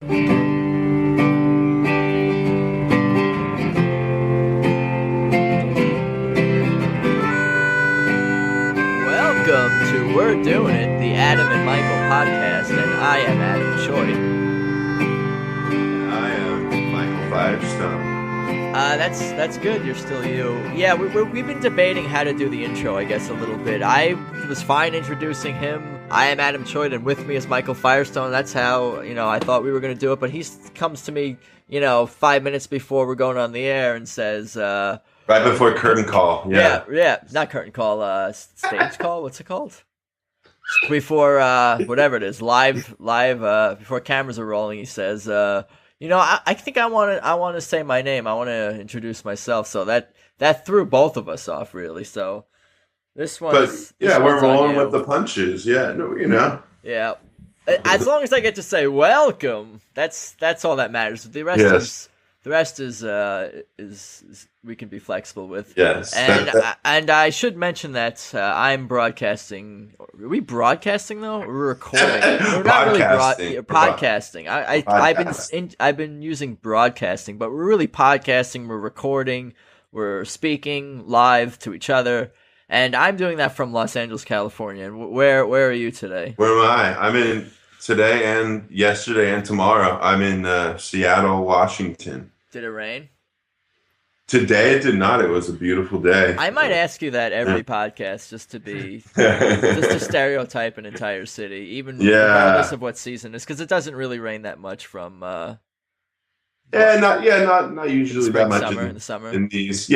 Welcome to We're Doing It, the Adam and Michael podcast, and I am Adam Choi. I am Michael Firestone. That's good. You're still you. Yeah, we've been debating how to do the intro, I guess, a little bit. I was fine introducing him. I am Adam Choi, and with me is Michael Firestone. That's how, I thought we were going to do it, but he comes to me, 5 minutes before we're going on the air and says... right before curtain call. Yeah. Not curtain call, stage call? What's it called? Before, whatever it is, live, before cameras are rolling, he says... I think I want to say my name. I want to introduce myself. So that threw both of us off, really. So this one, we're rolling with the punches. Yeah, no, Yeah, as long as I get to say welcome, that's all that matters. The rest is we can be flexible with. Yes, and I should mention that I'm broadcasting. Are we broadcasting though? We're recording. We're not really podcasting. I've been using broadcasting, but we're really podcasting. We're recording. We're speaking live to each other, and I'm doing that from Los Angeles, California. And where are you today? Where am I? I'm in today and yesterday and tomorrow. I'm in Seattle, Washington. Did it rain? Today it did not. It was a beautiful day. I might ask you that every podcast just to stereotype an entire city, even regardless of what season it is, because it doesn't really rain that much from. Not usually that much in the summer. In these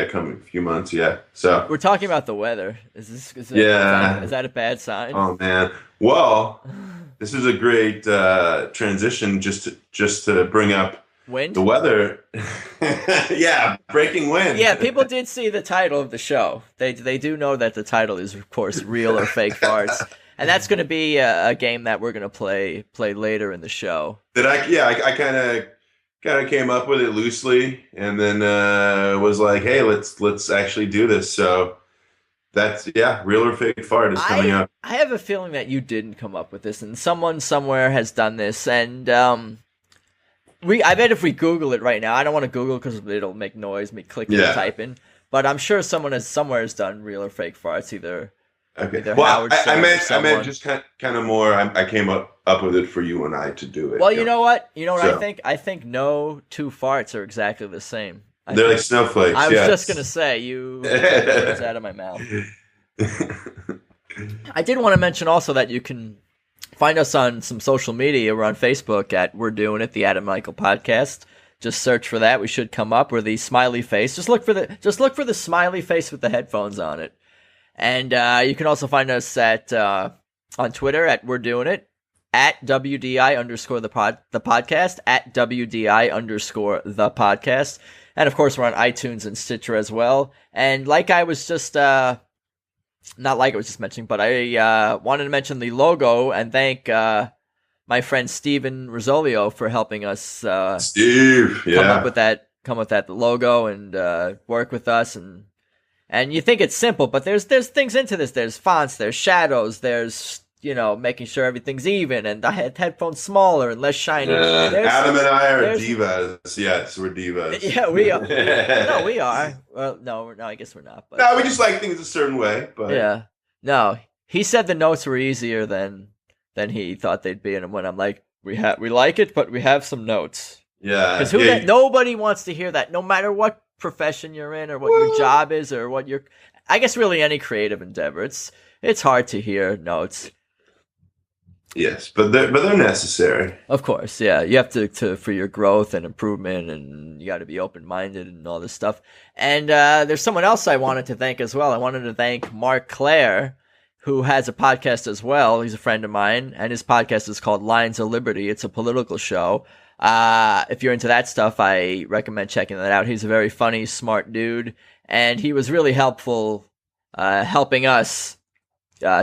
coming few months. Yeah, so we're talking about the weather. Is that a bad sign? Oh man. Well, this is a great transition just to bring up. Wind? The weather. Yeah, breaking wind. Yeah, people did see the title of the show. They do know that the title is, of course, Real or Fake Farts. And that's going to be a game that we're going to play later in the show. I kind of came up with it loosely and then was like, hey, let's actually do this. So that's, Real or Fake Fart is coming up. I have a feeling that you didn't come up with this and someone somewhere has done this. And I bet if we Google it right now, I don't want to Google because it'll make noise, me clicking and typing. But I'm sure someone somewhere has done Real or Fake Farts, either Howard Stern I meant just kind of more. I came up with it for you and I to do it. Well, you know what? I think? I think no two farts are exactly the same. They're like snowflakes. I was just gonna say you took the words out of my mouth. I did want to mention also that you can find us on some social media. We're on Facebook at We're Doing It, the Adam Michael Podcast. Just search for that. We should come up with the smiley face. Just look for the smiley face with the headphones on it. And you can also find us at on Twitter at We're Doing It, at WDI _ the podcast, at WDI _ the podcast. And of course we're on iTunes and Stitcher as well. And like I was just not like I was just mentioning, but I wanted to mention the logo and thank my friend Steven Rosolio for helping us come up with that logo and work with us. And you think it's simple, but there's things into this. There's fonts, there's shadows, there's making sure everything's even and the headphones smaller and less shiny. Adam and I are divas. Yes, we're divas. Yeah, we are. No, we are. Well, no, I guess we're not. But no, we just like things a certain way. But yeah, no. He said the notes were easier than he thought they'd be, and when I'm like, we like it, but we have some notes. Yeah, because nobody wants to hear that, no matter what profession you're in or what your job is or what I guess really any creative endeavor. It's hard to hear notes. Yes, but they're necessary. Of course, yeah. You have to for your growth and improvement, and you got to be open-minded and all this stuff. And there's someone else I wanted to thank as well. I wanted to thank Mark Clare, who has a podcast as well. He's a friend of mine, and his podcast is called Lines of Liberty. It's a political show. If you're into that stuff, I recommend checking that out. He's a very funny, smart dude, and he was really helpful helping us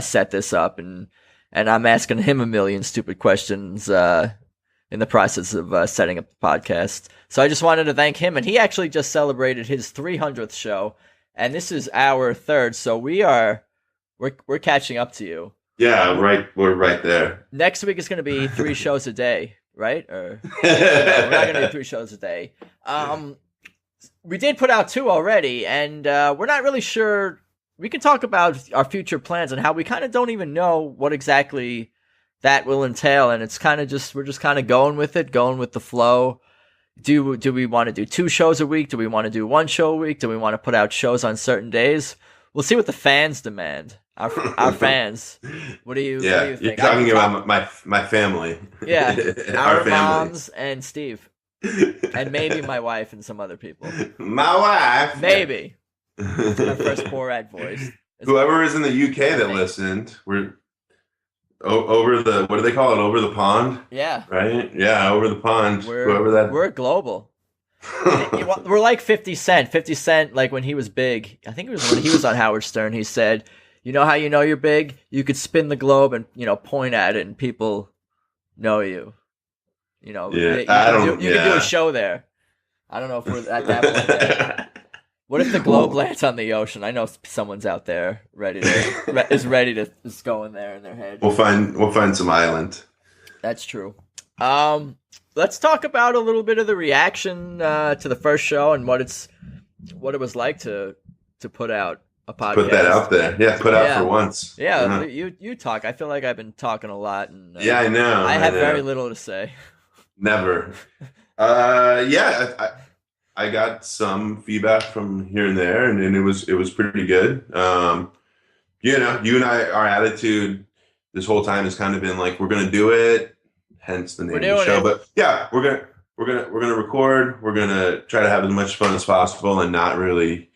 set this up, and I'm asking him a million stupid questions in the process of setting up the podcast. So I just wanted to thank him, and he actually just celebrated his 300th show, and this is our third, so we're catching up to you. Yeah, right. We're right there. Next week is going to be 3 shows a day. right? Or no, we're not gonna do 3 shows a day. We did put out 2 already, and we're not really sure. We can talk about our future plans and how we kind of don't even know what exactly that will entail, and it's kind of we're just kind of going with it, going with the flow. Do we want to do 2 shows a week? Do we want to do 1 show a week? Do we want to put out shows on certain days? We'll see what the fans demand. Our fans. What do you think? You're talking about my family. Yeah, our our moms and Steve, and maybe my wife and some other people. My wife, maybe. Our first Borat voice. Whoever is in the UK that listened, we're over the, what do they call it? Over the pond? Yeah. Right? Yeah, over the pond. We're global. We're like 50 Cent. 50 Cent, like when he was big, I think it was when he was on Howard Stern, he said, you know how you know you're big? You could spin the globe and, point at it and people know you. You can do a show there. I don't know if we're at that point yet. What if the globe lands on the ocean? I know someone's out there is ready to just go in there in their head. We'll find some island. That's true. Let's talk about a little bit of the reaction to the first show and what it was like to put out a podcast. Put that out there. Yeah, out for once. Yeah, you talk. I feel like I've been talking a lot. And, yeah, I know. I have very little to say. Never. I got some feedback from here and there, and it was pretty good. You and I, our attitude this whole time has kind of been like, we're gonna do it, hence the name of the show. But yeah, we're gonna record. We're gonna try to have as much fun as possible, and not really,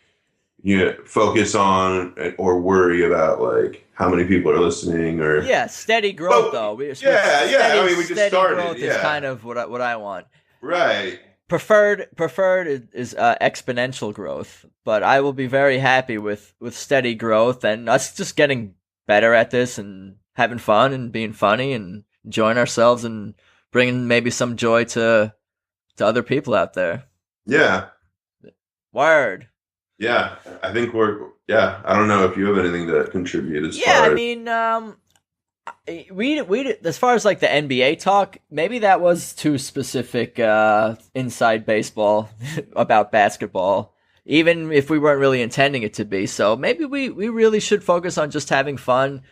focus on or worry about like how many people are listening or steady growth though. We just started. Growth is kind of what I want. Right. Preferred is exponential growth, but I will be very happy with steady growth and us just getting better at this and having fun and being funny and enjoying ourselves and bringing maybe some joy to other people out there. Yeah. Word. Yeah, I think I don't know if you have anything to contribute as far as... I mean, we as far as like the NBA talk, maybe that was too specific inside baseball about basketball, even if we weren't really intending it to be. So maybe we really should focus on just having fun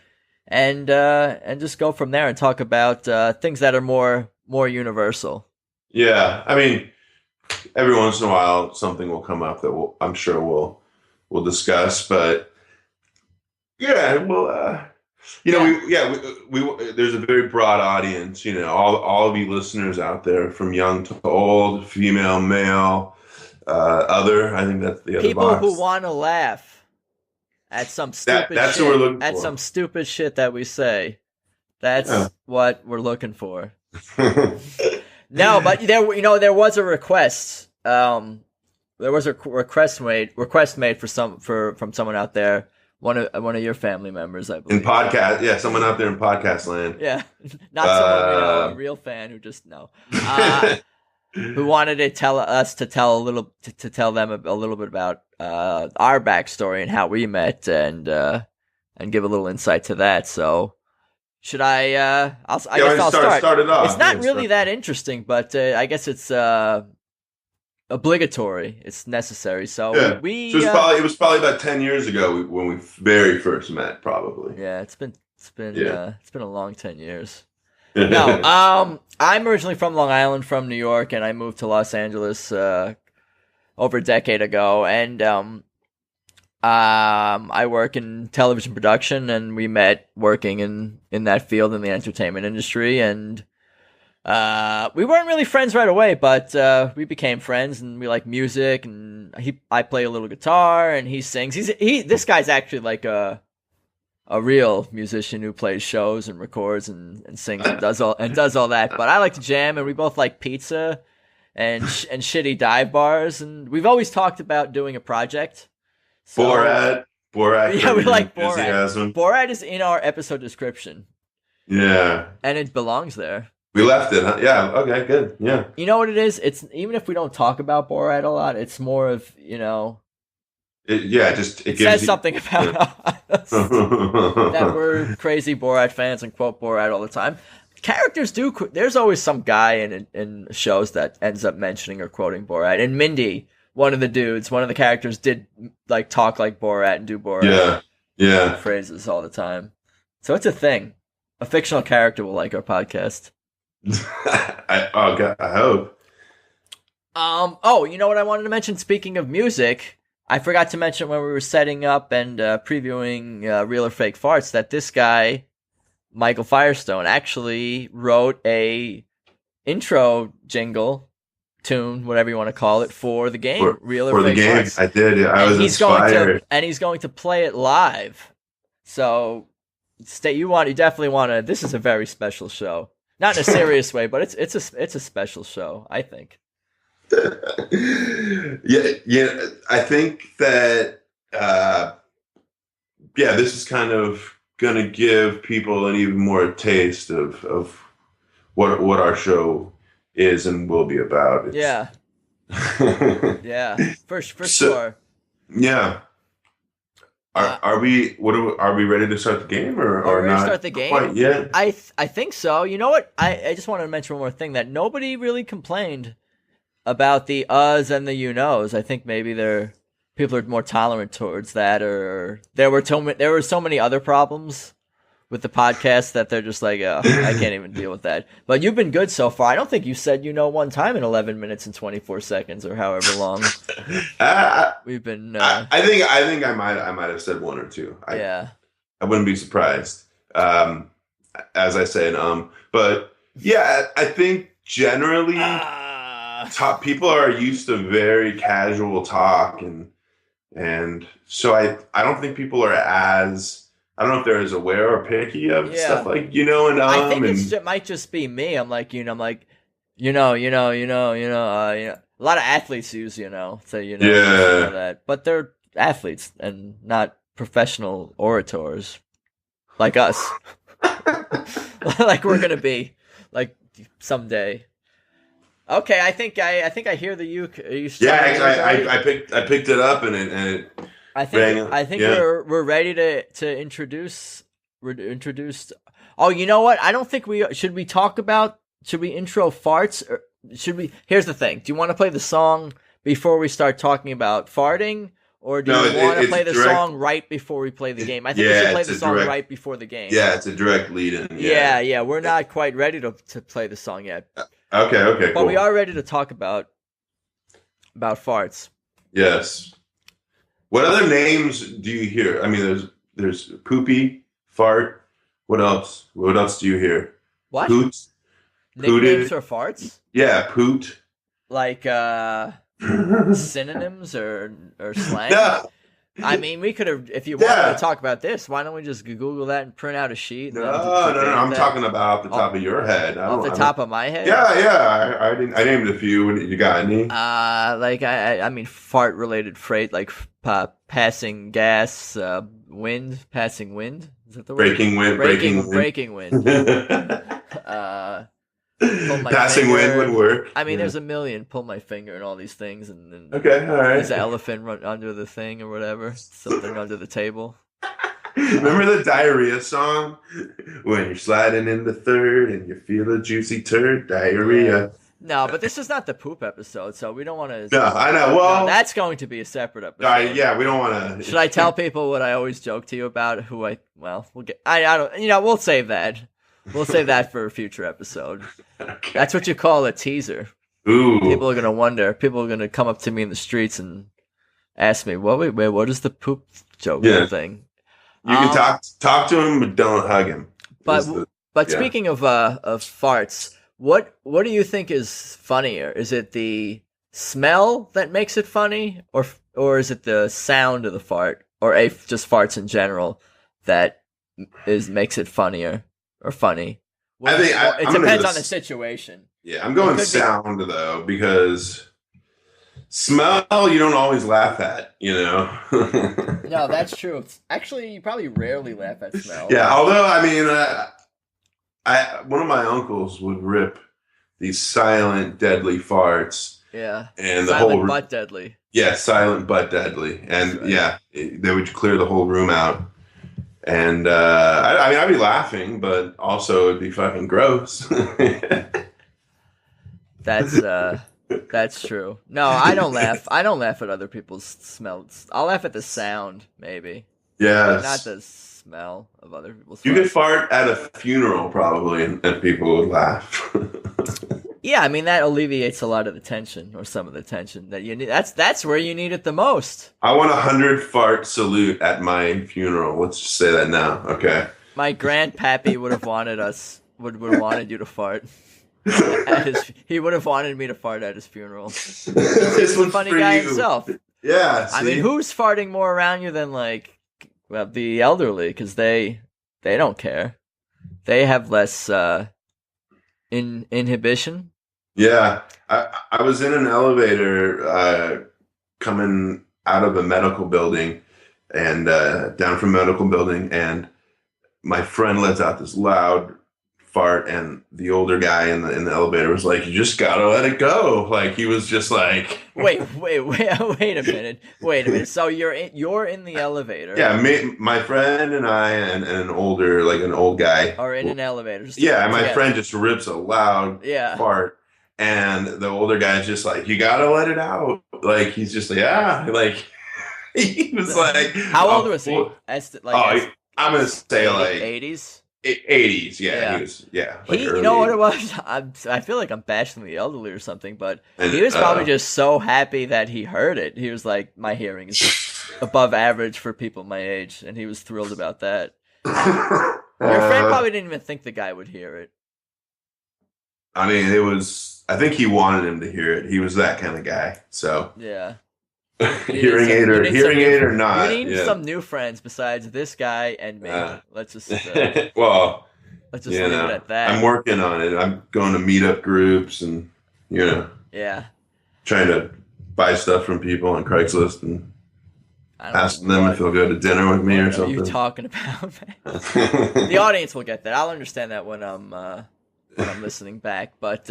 and just go from there and talk about things that are more universal. Yeah, I mean, every once in a while something will come up that I'm sure we'll discuss, but yeah, we'll we there's a very broad audience, all of you listeners out there, from young to old, female, male, other. I think that's the other people box. Who want to laugh at some stupid that's shit, what we're looking at for. Some stupid shit that we say. That's what we're looking for. No, but there was a request. There was a request made from someone out there. One of your family members, I believe. In podcast, someone out there in podcast land. Yeah, not someone a real fan who just who wanted to tell them a little bit about our backstory and how we met and give a little insight to that. So, should I? I'll start it off. It's not really that interesting, but I guess it's obligatory. It's necessary. So it was probably about 10 years ago when we very first met, probably. Yeah, it's been a long 10 years. No, I'm originally from Long Island, from New York, and I moved to Los Angeles over a decade ago, and I work in television production, and we met working in that field in the entertainment industry, and we weren't really friends right away, but we became friends, and we like music, and I play a little guitar, and he sings. This guy's actually like a real musician who plays shows and records and sings and does all that. But I like to jam, and we both like pizza and shitty dive bars, and we've always talked about doing a project. So, Borat. Yeah, we like Borat. Borat is in our episode description. Yeah, and it belongs there. We left it, huh? Yeah, okay, good. Yeah. You know what it is? It's even if we don't talk about Borat a lot, it's more of, it says something about us that we're crazy Borat fans and quote Borat all the time. characters do. There's always some guy in shows that ends up mentioning or quoting Borat. And Mindy, one of the characters did like talk like Borat and do Borat phrases all the time. So it's a thing. A fictional character will like our podcast. I hope. Oh, you know what I wanted to mention? Speaking of music, I forgot to mention when we were setting up and previewing Real or Fake Farts that this guy, Michael Firestone, actually wrote a intro jingle, tune, whatever you want to call it, for the game, Real or Fake Farts. I did. I was inspired. And he's going to play it live. So you definitely want to. This is a very special show. Not in a serious way, but it's a special show, I think. Yeah. I think that this is kind of gonna give people an even more taste of what our show is and will be about. Yeah, for sure. Yeah. Are we ready to start the game or are we not? Start the game? Quite yet? I think so. You know what? I just wanted to mention one more thing that nobody really complained about the uhs and the you knows. I think maybe people are more tolerant towards that, or there were so many other problems with the podcast that they're just like, oh, I can't even deal with that. But you've been good so far. I don't think you said one time in 11 minutes and 24 seconds or however long we've been. I think I might have said one or two. I wouldn't be surprised. As I said, but yeah, I think generally people are used to very casual talk, and so I don't think people are as. I don't know if they're as aware or picky of stuff like and I think it might just be me. I'm like a lot of athletes use say that, but they're athletes and not professional orators like us, like we're gonna be like someday. Okay, I think I hear the uke. I picked it up and it I think we're ready to introduce. Oh, you know what? I don't think should we intro farts or should we? Here's the thing. Do you want to play the song before we start talking about farting, or do you want to play the song right before we play the game? I think we should play the song right before the game. Yeah, it's a direct lead-in. Yeah. We're not quite ready to play the song yet. Okay, but we are ready to talk about farts. Yes. What other names do you hear? I mean, there's poopy, fart. What else? What else do you hear? What? Poot. Nicknames for farts? Yeah, poot. Like synonyms or slang? No. I mean, we could have, if you wanted to talk about this, why don't we just Google that and print out a sheet? No. I'm talking about off the top of your head. Off the top of my head? Yeah. I named a few. You got any? I mean, fart-related freight, like passing gas, passing wind. Is that the word? Breaking wind. Passing wind would work. I mean, there's a million. Pull my finger and all these things, and okay, all right. There's an elephant run under the thing or whatever, something under the table. Remember the diarrhea song? When you're sliding in the third and you feel a juicy turd, diarrhea. Yeah. No, but this is not the poop episode, so we don't want to. No, I know. Well, that's going to be a separate episode. We don't want to. Should I tell people what I always joke to you about? We'll get. I don't. We'll save that. We'll save that for a future episode. Okay. That's what you call a teaser. Ooh. People are going to wonder. People are going to come up to me in the streets and ask me, what is the poop joke thing? You can talk to him, but don't hug him. But speaking of farts, what do you think is funnier? Is it the smell that makes it funny, or is it the sound of the fart, or just farts in general that makes it funnier? Or funny. I think it depends on the situation. Yeah, I'm going sound though, because smell you don't always laugh at, No, that's true. Actually, you probably rarely laugh at smell. Yeah, although I mean, one of my uncles would rip these silent, deadly farts. Yeah, and silent but deadly. Yeah, silent but deadly, and right. They would clear the whole room out. And I mean, I'd be laughing, but also it'd be fucking gross. That's true. No, I don't laugh. I don't laugh at other people's smells. I'll laugh at the sound, maybe, but not Yes. the smell of other people's You could fart. fart at a funeral probably, and people would laugh. Yeah, I mean that alleviates a lot of the tension, or some of the tension that you need. That's where you need it the most. I want 100 fart salute at my funeral. Let's just say that now. Okay. My grandpappy would have wanted us would have wanted you to fart he would have wanted me to fart at his funeral. This He's a one's funny for guy you. himself. Yeah. I mean, See? who's farting more around you than like, well, the elderly? Because they don't care. They have less inhibition. Yeah. I was in an elevator coming out of a medical building and down from a medical building, and my friend lets out this loud fart, and the older guy in the elevator was like, "You just gotta let it go." Like he was just like, Wait a minute. Wait a minute. So you're in the elevator. yeah, my friend and I and an older, like an old guy, Are in an elevator. yeah, and my together. friend just rips a loud Yeah. fart, and the older guy's just like, "You gotta let it out." Like he's just like, yeah, like he was like, How old was he? well, Like I'm gonna say like 80s. 80s. Yeah, Yeah. he was. Yeah, like You know what it early. was? I feel like I'm bashing the elderly or something, but And, he was probably just so happy that he heard it. He was like, my hearing is above average for people my age, and he was thrilled about that. Your friend probably didn't even think the guy would hear it. I mean, it was. I think he wanted him to hear it. He was that kind of guy. So Yeah. hearing aid or not. You need Yeah. some new friends besides this guy and me. Let's just Well, leave it at that. I'm working on it. I'm going to meetup groups and Yeah. trying to buy stuff from people on Craigslist and I don't asking know them what- if they'll go to dinner with me or what are you something. talking about, man? The audience will get that. I'll understand that when I'm listening back. But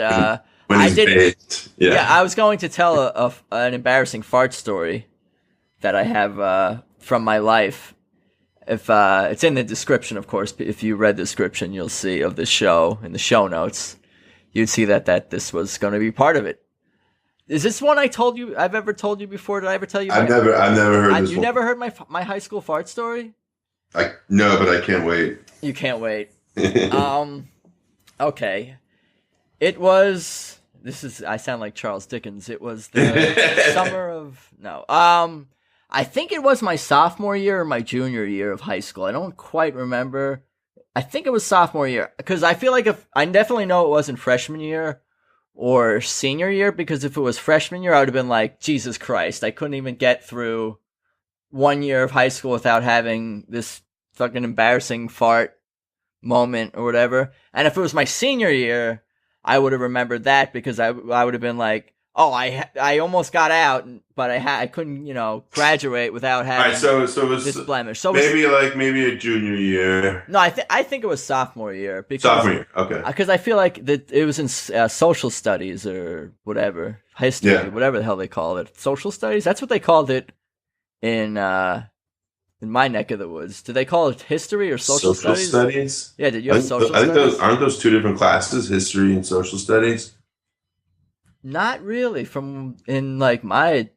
When I he's did. baked. Yeah, I was going to tell an embarrassing fart story that I have from my life. If it's in the description, of course. If you read the description, you'll see of the show in the show notes. You'd see that this was going to be part of it. Is this one I've ever told you before? Did I ever tell you? I've never heard this You one. never heard my high school fart story? No, but I can't wait. You can't wait. Okay. It was. I sound like Charles Dickens. It was the summer of no. I think it was my sophomore year or my junior year of high school. I don't quite remember. I think it was sophomore year because I feel like I definitely know it wasn't freshman year or senior year, because if it was freshman year, I would have been like, Jesus Christ, I couldn't even get through 1 year of high school without having this fucking embarrassing fart moment or whatever. And if it was my senior year, I would have remembered that because I would have been like, oh, I almost got out, but I couldn't, graduate without All having right, so it was this blemish. So maybe a junior year. no, I think it was sophomore year because Sophomore year. Okay. because I feel like that it was in social studies or whatever, history, Yeah. whatever the hell they call it, social studies. That's what they called it in my neck of the woods. Do they call it history or social studies? Yeah, did you have social I think studies? aren't those two different classes, history and social studies? Not really. From in like my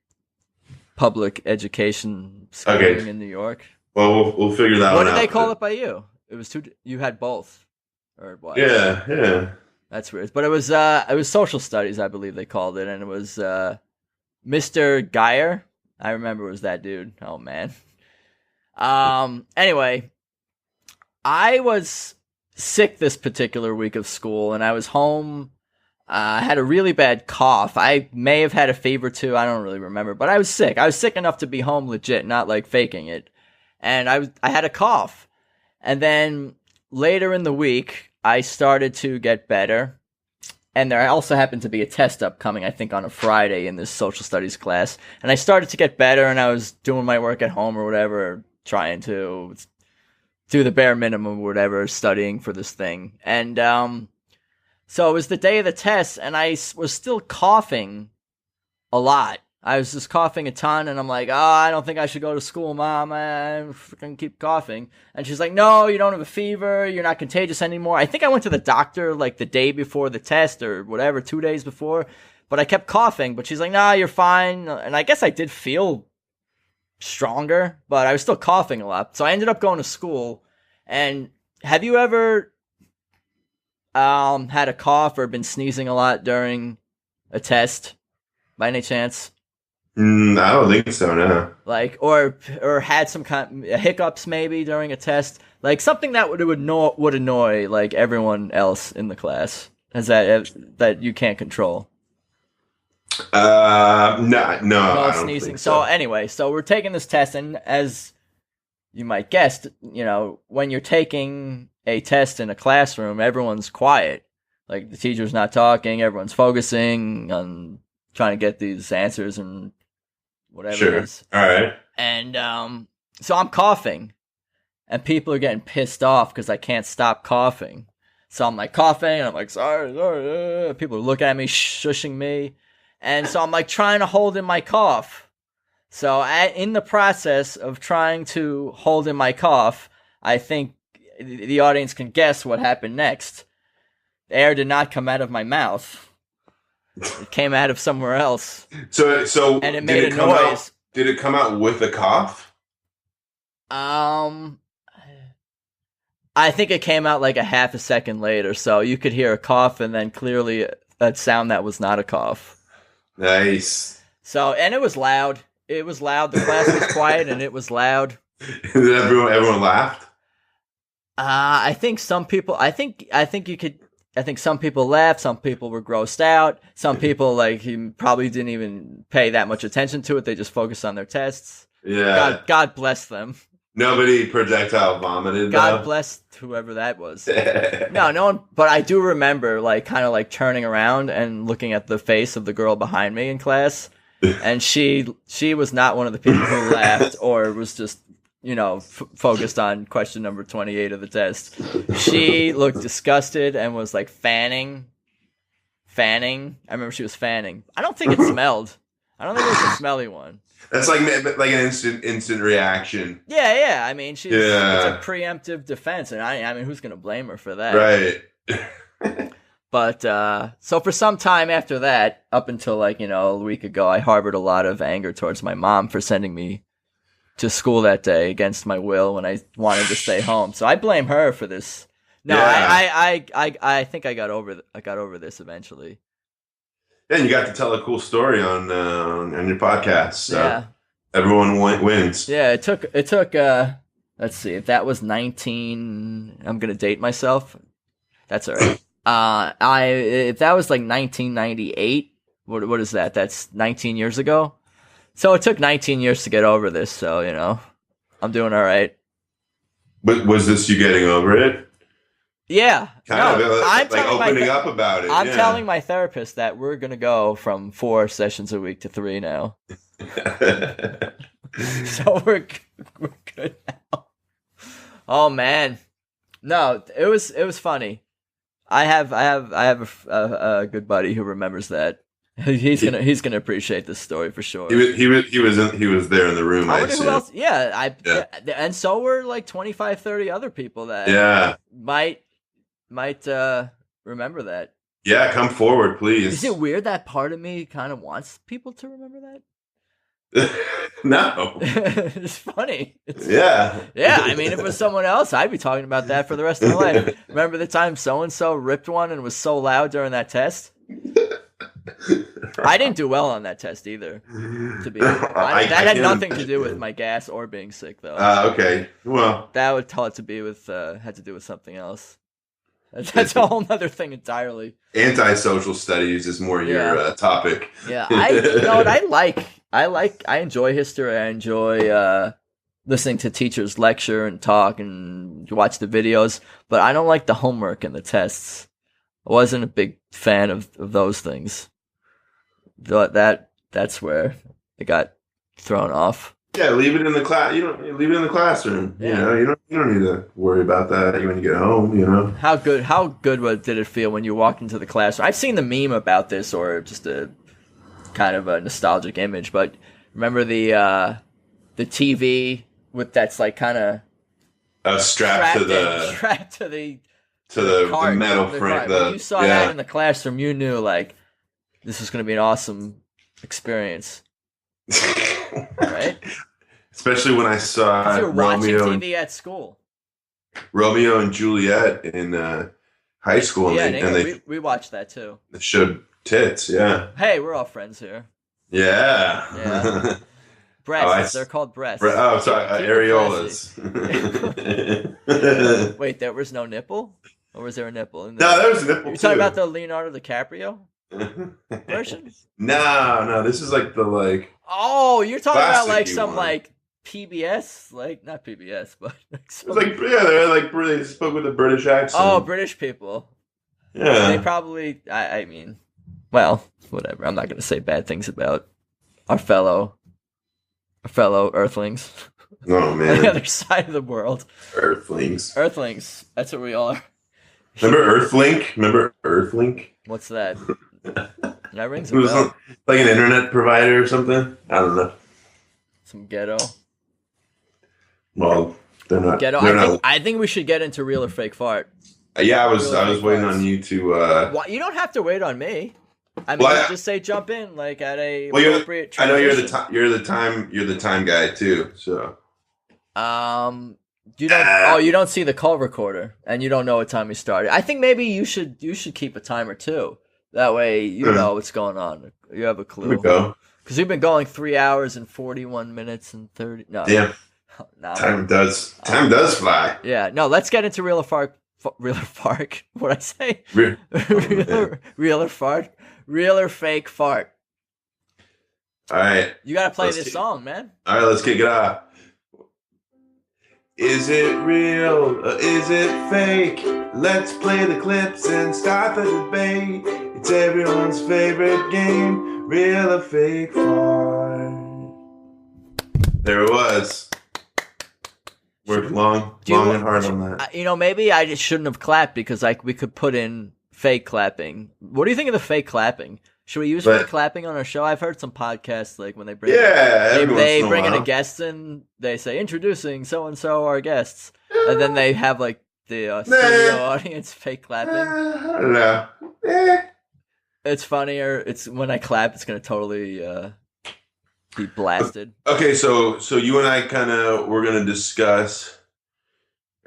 public education schooling Okay. in New York. Well, we'll figure that What one out. did they call it by you? It was two. You had both, or what? Yeah. That's weird. But it was social studies, I believe they called it, and it was Mr. Geyer. I remember it was that dude. Oh man. Anyway, I was sick this particular week of school, and I was home. I had a really bad cough. I may have had a fever too. I don't really remember, but I was sick. I was sick enough to be home legit, not like faking it. And I had a cough. And then later in the week, I started to get better. And there also happened to be a test upcoming, I think on a Friday in this social studies class. And I started to get better, and I was doing my work at home or whatever, trying to do the bare minimum or whatever, studying for this thing. And so it was the day of the test, and I was still coughing a lot. I was just coughing a ton, and I'm like, oh, I don't think I should go to school, Mom. I'm freaking keep coughing. And she's like, no, you don't have a fever. You're not contagious anymore. I think I went to the doctor like the day before the test or whatever, 2 days before. But I kept coughing. But she's like, nah, you're fine. And I guess I did feel stronger, but I was still coughing a lot. So I ended up going to school. And have you ever had a cough or been sneezing a lot during a test by any chance? I don't think so, no. Like, or had some kind of hiccups maybe during a test, like something that would annoy like everyone else in the class, as that you can't control. No, I don't sneezing. think so. So anyway, so we're taking this test, and as you might guess, you know, when you're taking a test in a classroom, everyone's quiet. Like the teacher's not talking, everyone's focusing on trying to get these answers and whatever it is. All right. And so I'm coughing, and people are getting pissed off because I can't stop coughing. So I'm like coughing, and I'm like, sorry. People are looking at me, shushing me. And so I'm like trying to hold in my cough. So in the process of trying to hold in my cough, I think the audience can guess what happened next. The air did not come out of my mouth. It came out of somewhere else. So and it made a noise. Did it come out with a cough? I think it came out like a half a second later, so you could hear a cough and then clearly a sound that was not a cough. Nice. So, and it was loud. It was loud. The class was quiet and it was loud. Did everyone laughed? I think some people. I think some people laughed. Some people were grossed out. Some people probably didn't even pay that much attention to it. They just focused on their tests. Yeah. God bless them. Nobody projectile vomited. God bless whoever that was. No one. But I do remember kind of turning around and looking at the face of the girl behind me in class, and she was not one of the people who laughed or was just focused on question number 28 of the test. She looked disgusted and was fanning. I remember she was fanning. I don't think it smelled. I don't think it was a smelly one. That's like an instant reaction. Yeah. I mean, it's a preemptive defense, and I mean, who's gonna blame her for that? Right. But so for some time after that, up until a week ago, I harbored a lot of anger towards my mom for sending me to school that day against my will when I wanted to stay home. So I blame her for this. No, yeah. I think I got over this eventually. And you got to tell a cool story on your podcast. So yeah. Everyone wins. Yeah, it took let's see, if that was 19, I'm going to date myself. That's all right. If that was 1998, what is that? That's 19 years ago. So it took 19 years to get over this. So, I'm doing all right. But was this you getting over it? Yeah. Kind of opening up about it. I'm telling my therapist that we're going to go from 4 sessions a week to 3 now. So we're good now. Oh man. No, it was funny. I have a good buddy who remembers that. He's gonna appreciate this story for sure. He was there in the room. I wonder who else. Yeah, and so were 25, 30 other people that might remember that. Yeah, come forward, please. Is it weird that part of me kind of wants people to remember that? No. It's funny. Yeah. I mean, if it was someone else, I'd be talking about that for the rest of my life. Remember the time so-and-so ripped one and was so loud during that test? I didn't do well on that test either, to be honest. That had nothing to do with my gas or being sick, though. Okay. Well. That would tell it to be with, had to do with something else. That's a whole other thing entirely. Antisocial studies is more your topic. Yeah, I enjoy history. I enjoy listening to teachers lecture and talk and watch the videos, but I don't like the homework and the tests. I wasn't a big fan of those things. That's where it got thrown off. Yeah, leave it in the class. Leave it in the classroom. Yeah. You don't need to worry about that when you get home. How good did it feel when you walked into the classroom? I've seen the meme about this, or just a kind of a nostalgic image. But remember the TV with that's like kind of strapped to the strapped to the the cart, metal the frame. cart. When you saw that in the classroom, you knew like this was going to be an awesome experience, right? Especially when I saw You were watching TV at school. Romeo and Juliet in high school, Yeah, and they we watched that too. They showed tits. Yeah. Hey, we're all friends here. Yeah. Yeah. Breasts. They're called breasts. Oh, sorry. Areolas. Wait, there was no nipple? Or was there a nipple? No, there was a nipple. You're talking about the Leonardo DiCaprio version? No. This is like the Oh, you're talking about like plasticky some one. like PBS, like not PBS, but like It was like they're like they spoke with a British accent. Oh, British people. Yeah. They probably. I mean, well, whatever. I'm not going to say bad things about our fellow Earthlings. Oh man. On the other side of the world. Earthlings. Earthlings. That's what we all are. Remember Earthlink? What's that? That rings It a was bell. like an internet provider or something. I don't know. Some ghetto. Well, they're not. Ghetto. I think we should get into real or fake fart. Yeah, I was waiting on you to. Well, you don't have to wait on me. I mean, just say jump in like at a appropriate I know transition. you're the time guy too. So. You don't. You don't see the call recorder, and you don't know what time we started. I think maybe you should keep a timer too. That way, you know what's going on. You have a clue. Here we go. Because we've been going 3 hours and 41 minutes and 30. No. Yeah. No. Time does fly. Yeah. No. Let's get into real or fart. Real or fart. What I say? Real or fart. Real or fake fart. All right. You gotta play this song, man. All right. Let's kick it off. Is it real or is it fake? Let's play the clips and start the debate. It's everyone's favorite game, real or fake fart. There it was. Worked long and hard on that. Maybe I just shouldn't have clapped because we could put in fake clapping. What do you think of the fake clapping? Should we use fake clapping on our show? I've heard some podcasts like when they bring they bring in a guest and they say introducing so and so our guests, and then they have like the studio audience fake clapping. I don't know. It's funnier. It's when I clap, it's gonna totally be blasted. Okay, so you and I we're gonna discuss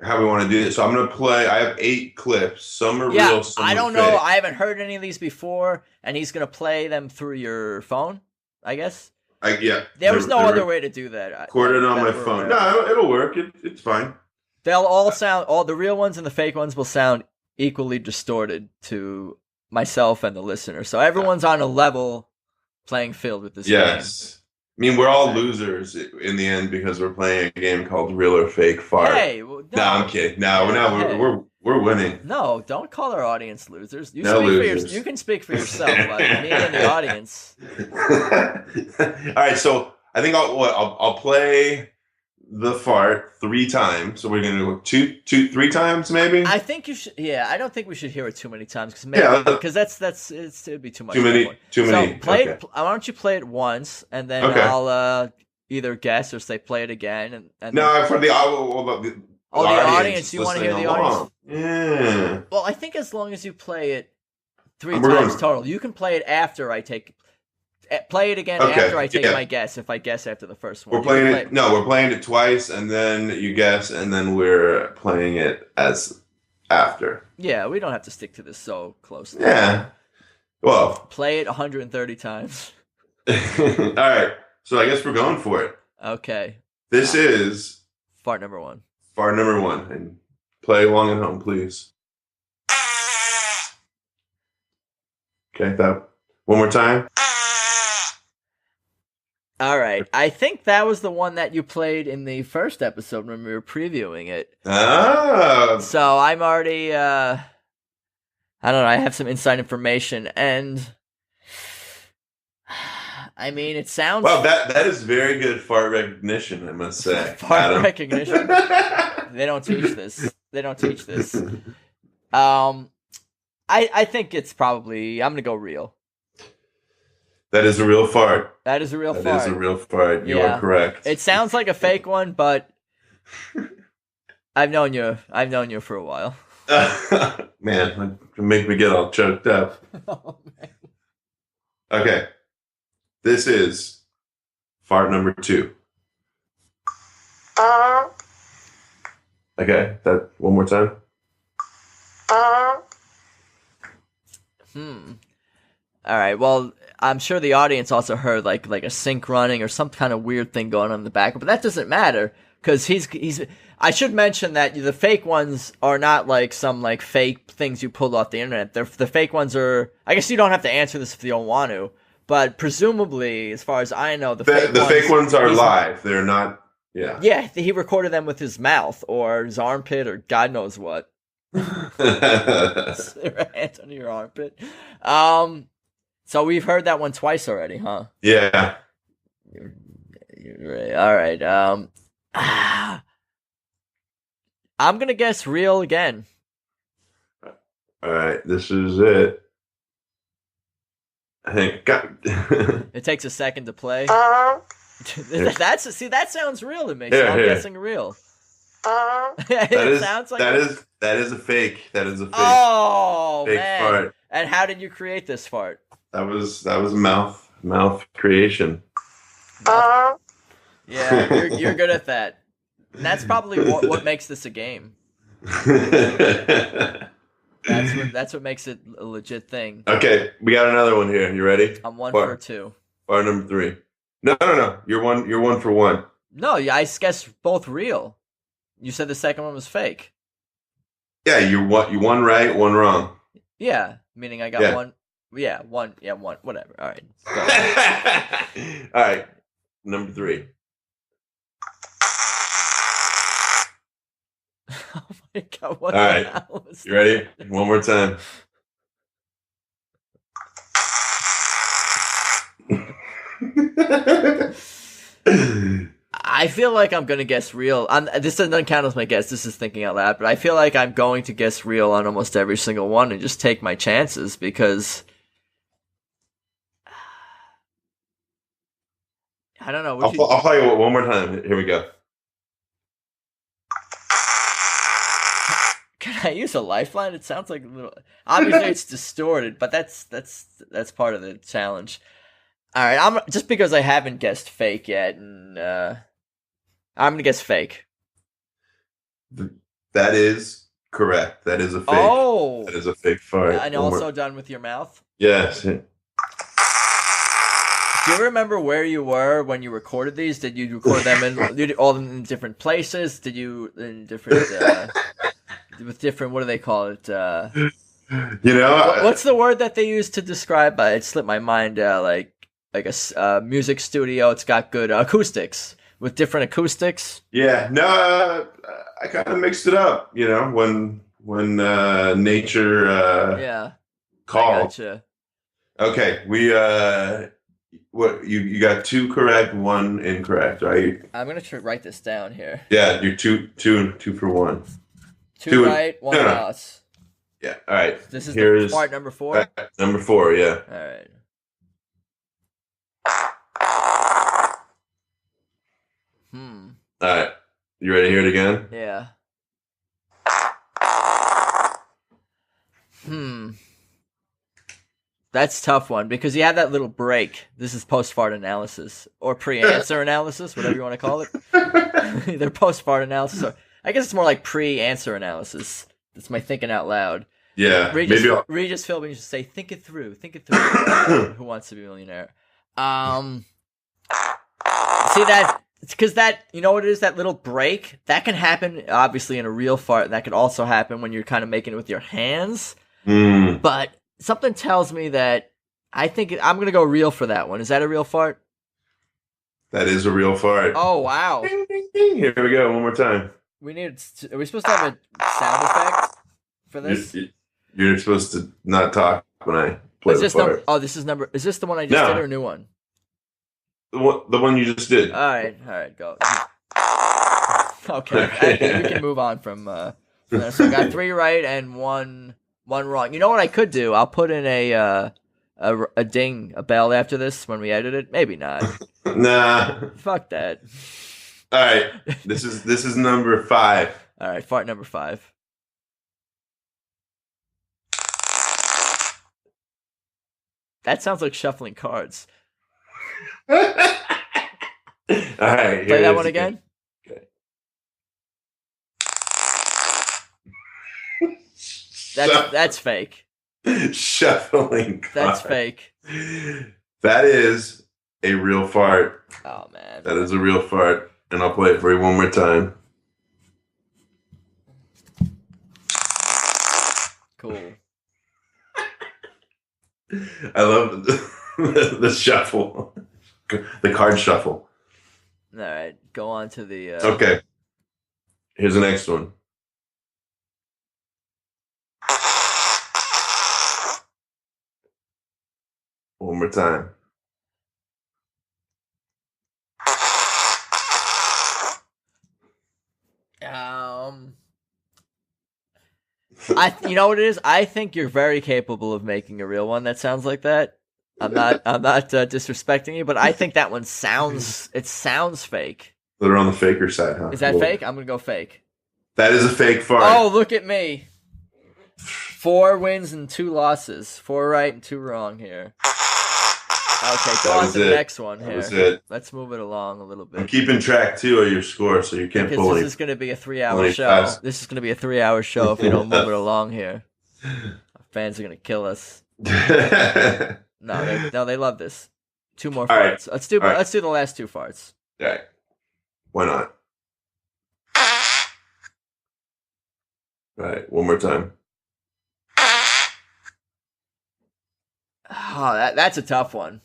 how we want to do this. So I'm gonna play. I have 8 clips. Some are real. Some I are don't fake. know. I haven't heard any of these before, and he's gonna play them through your phone, I guess. Yeah. There was no other way to do that. Recorded on my phone. No, it'll work. It's fine. They'll all sound. All the real ones and the fake ones will sound equally distorted to myself and the listener. So everyone's on a level playing field with this game. Yes. I mean, we're all losers in the end because we're playing a game called Real or Fake Fart. Hey, no, I'm kidding. We're winning. No, don't call our audience losers. You can speak for yourself. Like me and the audience. All right, so I think I'll play the fart 3 times. So we're gonna go 3 times, maybe. I think you should. Yeah, I don't think we should hear it too many times because it'd be too much. Too many. So play it. Why don't you play it once and then I'll either guess or say play it again and no, for the the audience. You want to hear the audience? Yeah. Well, I think as long as you play it 3 times total, you can play it after I take. Play it again after I take my guess. If I guess after the first one, we're playing it twice, and then you guess, and then we're playing it as after. Yeah, we don't have to stick to this so closely. Yeah, well, play it 130 times. All right, so I guess we're going for it. Okay, this is fart number 1. Fart number 1, and play along at home, please. Okay, that one more time. All right. I think that was the one that you played in the first episode when we were previewing it. Oh. So I'm already, I don't know, I have some inside information, and I mean, it sounds... Well, that is very good fart recognition, I must say. Fart recognition? They don't teach this. I think it's probably... I'm going to go real. That is a real fart. That is a real That fart. is a real fart. You Yeah. are correct. It sounds like a fake one, but I've known you for a while. Man, you make me get all choked up. Oh, man. Okay. This is fart number 2. Okay, that one more time. All right. Well, I'm sure the audience also heard like a sink running or some kind of weird thing going on in the background, but that doesn't matter because he's. I should mention that the fake ones are not like some like fake things you pulled off the internet. The fake ones are. I guess you don't have to answer this if you don't want to, but presumably, as far as I know, the fake ones are live. They're not. Yeah. Yeah, he recorded them with his mouth or his armpit or God knows what. Hands under your armpit. So we've heard that one twice already, huh? Yeah. You're right. All right. I'm gonna guess real again. All right. This is it. I think. It takes a second to play. That sounds real to me. So I'm guessing real. Sounds like that is a fake. That is a fake. Oh, fake man. fart. And how did you create this fart? That was a mouth creation. Yeah, you're good at that. And that's probably what makes this a game. That's what makes it a legit thing. Okay, we got another one here. You ready? I'm 1 for 2. Fart number 3. No. You're 1 for 1. No, I guessed both real. You said the second one was fake. Yeah, you won right, one wrong. Yeah, meaning I got one. Yeah, one. Whatever. All right. All right. Number 3. Oh my God! What All the right. hell was You ready? One more time. I feel like I'm gonna guess real. This doesn't count as my guess. This is thinking out loud. But I feel like I'm going to guess real on almost every single one and just take my chances because I don't know. I'll play it one more time. Here we go. Can I use a lifeline? It sounds like a little. Obviously, it's distorted, but that's part of the challenge. All right, I'm just because I haven't guessed fake yet, and I'm gonna guess fake. That is correct. That is a fake. Oh, that is a fake fart. And also done with your mouth. Yes. Do you remember where you were when you recorded these? Did you record them all in different places? Did you in different with different? What do they call it? What's the word that they use to describe? It slipped my mind. Like a music studio. It's got good acoustics with different acoustics. Yeah. No, I kind of mixed it up. When nature called. I gotcha. Okay, we what you got 2 correct, 1 incorrect, right? I'm gonna write this down here. Yeah, you're two for 1. 2 right, 1 loss. Yeah. All right. This is part number 4. Number 4. Yeah. All right. All right. You ready to hear it again? Yeah. That's a tough one because you have that little break. This is post-fart analysis or pre-answer analysis, whatever you want to call it. Either post-fart analysis or I guess it's more like pre-answer analysis. That's my thinking out loud. Yeah. Regis Philbin used to say, think it through. Who Wants to Be a Millionaire? See that, because that, you know what it is, that little break? That can happen, obviously, in a real fart. That could also happen when you're kind of making it with your hands. But something tells me that I'm going to go real for that one. Is that a real fart? That is a real fart. Oh, wow. Ding, ding, ding. Here we go. One more time. Are we supposed to have a sound effect for this? You're supposed to not talk when I play the fart. This is number. Is this the one I just did or a new one? The one you just did. All right, go. Okay. I think we can move on from there. So I got 3 right and one wrong. You know what I could do? I'll put in a a ding, a bell after this when we edit it? Maybe not. Nah. Fuck that. All right. This is number 5. All right, fart number 5. That sounds like shuffling cards. All right. Play that one again. Okay. That's fake. Shuffling cards. That's fake. That is a real fart. Oh man. That is a real fart. And I'll play it for you one more time. Cool. I love the shuffle. The card shuffle. All right, go on to the... Okay. Here's the next one. One more time. You know what it is? I think you're very capable of making a real one that sounds like that. I'm not disrespecting you, but I think that one sounds fake. They're on the faker side, huh? Is that fake? I'm gonna go fake. That is a fake fart. Oh, look at me. 4 wins and 2 losses. 4 right and 2 wrong here. Okay, go on to the next one here. That was it. Let's move it along a little bit. I'm keeping track too of your score, so you can't pull Because any. this is going to be a 3-hour show. This is going to be a 3-hour show if we don't move it along here. Our fans are going to kill us. No, they love this. 2 more farts. Right. Let's do the last 2 farts. All right. Why not? All right, one more time. Oh, that's a tough one.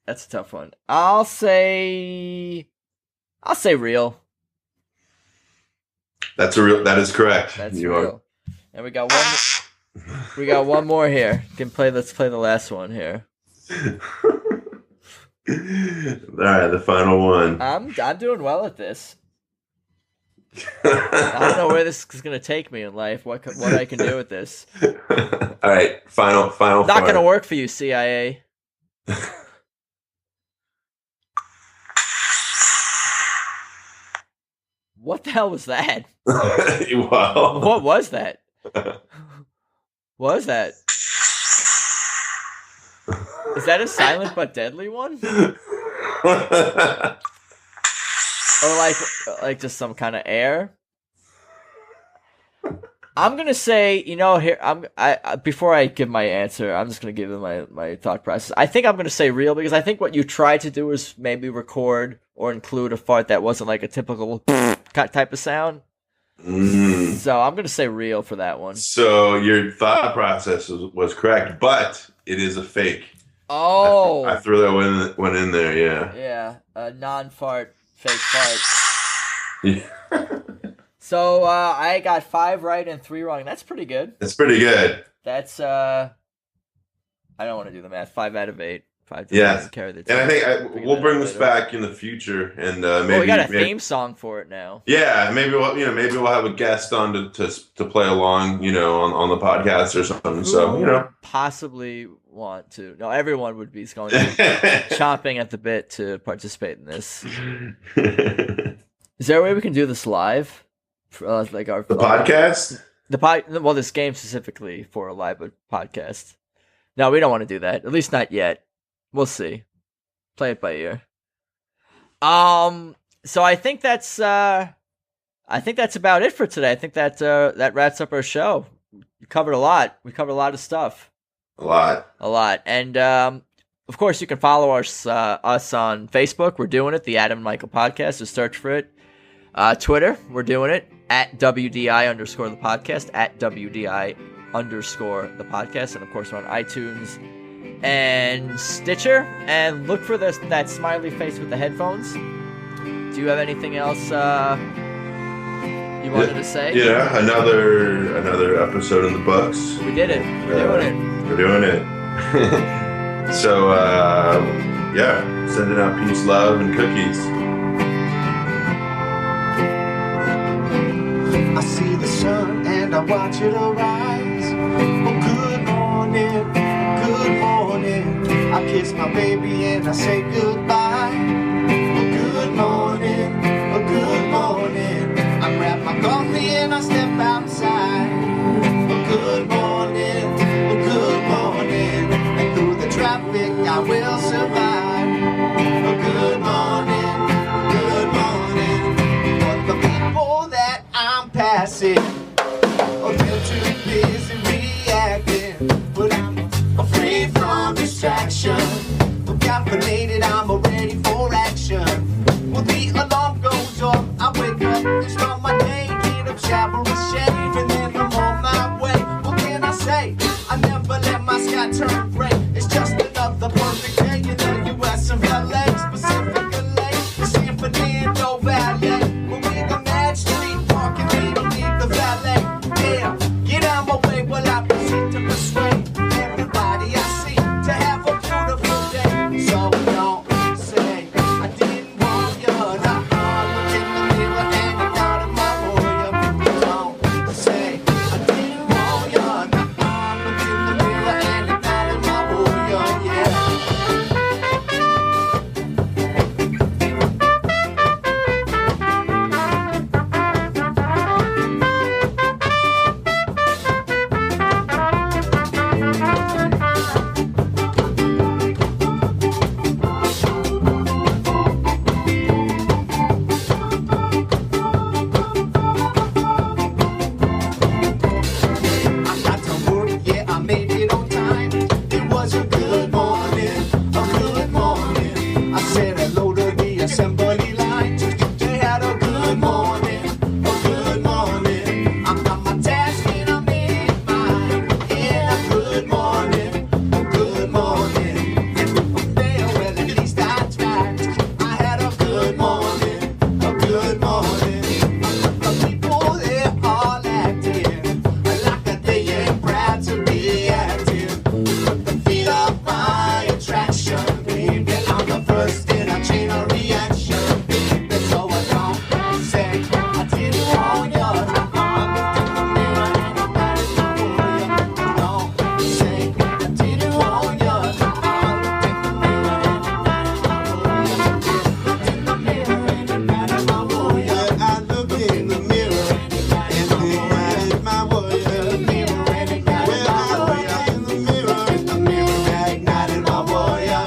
That's a tough one. I'll say real. That is correct. That's real. And we got one. We got one more here. Let's play the last one here. All right, the final one. I'm doing well at this. I don't know where this is gonna take me in life. What I can do with this. All right, final. Not gonna work for you, CIA. What the hell was that? Wow. What was that? What was that? Is that a silent but deadly one? Or like just some kind of air? I'm gonna say, here before I give my answer, I'm just gonna give it my thought process. I think I'm gonna say real because I think what you tried to do is maybe record or include a fart that wasn't like a typical type of sound. So I'm gonna say real for that one. So your thought process was correct, but it is a fake. Oh, I threw that one in there. Yeah. Yeah, a non-fart, fake fart. Yeah. So I got 5 right and 3 wrong. That's pretty good. That's pretty good. That's I don't want to do the math. 5 out of 8. 5 yeah. Carry the team. And I think we'll bring this back in the future, and maybe we got a theme song for it now. Yeah, maybe we'll have a guest on to play along, on the podcast or something. So possibly want to. No, everyone would be going chomping at the bit to participate in this. Is there a way we can do this live? Like our podcast? This game specifically for a live podcast. No, we don't want to do that. At least not yet. We'll see. Play it by ear. So I think that's about it for today. I think that wraps up our show. We covered a lot. We covered a lot of stuff. A lot. And of course, you can follow us on Facebook. We're doing it, the Adam and Michael Podcast. Just search for it. Twitter, we're doing it at WDI_the podcast, at WDI_the podcast. And of course, we're on iTunes and Stitcher. And look for that smiley face with the headphones. Do you have anything else you wanted to say? Yeah, another episode in the books. We did it. We're doing it. So, sending out peace, love, and cookies. I see the sun and I watch it arise. Oh, good morning, I kiss my baby and I say goodbye. Good morning, good morning. I grab my coffee and I step outside. Good morning, good morning. And through the traffic I will survive. Good morning, good morning. But the people that I'm passing, they're too busy reacting. But I'm free from distraction. Caffeinated, I'm ready for action. Well, the alarm goes off, I wake up and start my day. Get up, shower and shave, and then I'm on my way. What can I say? I never let my sky turn gray. It's just another perfect day in the U.S. of L.A. Specifically, the San Fernando Valley. When we go mad street parking, we don't need the valet. Yeah, get out my way while I proceed to persuade everybody I see to have a beautiful day. So don't say I didn't want you. Look in the mirror and you're not in my warrior. Don't say I didn't want you. Look in the mirror and you're not in my warrior. Yeah. I got to work, yeah, I made it on time. It was a good morning, a good morning. I said hello to the assembly line. They had a good morning, a good morning. I got my task and I made it mine. Yeah, a good morning, a good morning. And if I fail, well, at least I tried. I had a good morning, a good morning. The people there all acting like they ain't proud to be active. But the feet of my attraction, baby, I'm the first in a chain of reaction. And so I don't say I didn't want you. I looked in the mirror and I'm not in my warrior. Don't say I didn't want you. I looked in the mirror and I'm not in my warrior. Looked in the mirror and I'm not in my warrior. I looked in the mirror and I'm not in my warrior.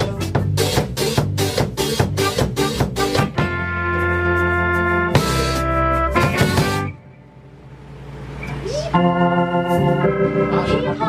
Hee haw.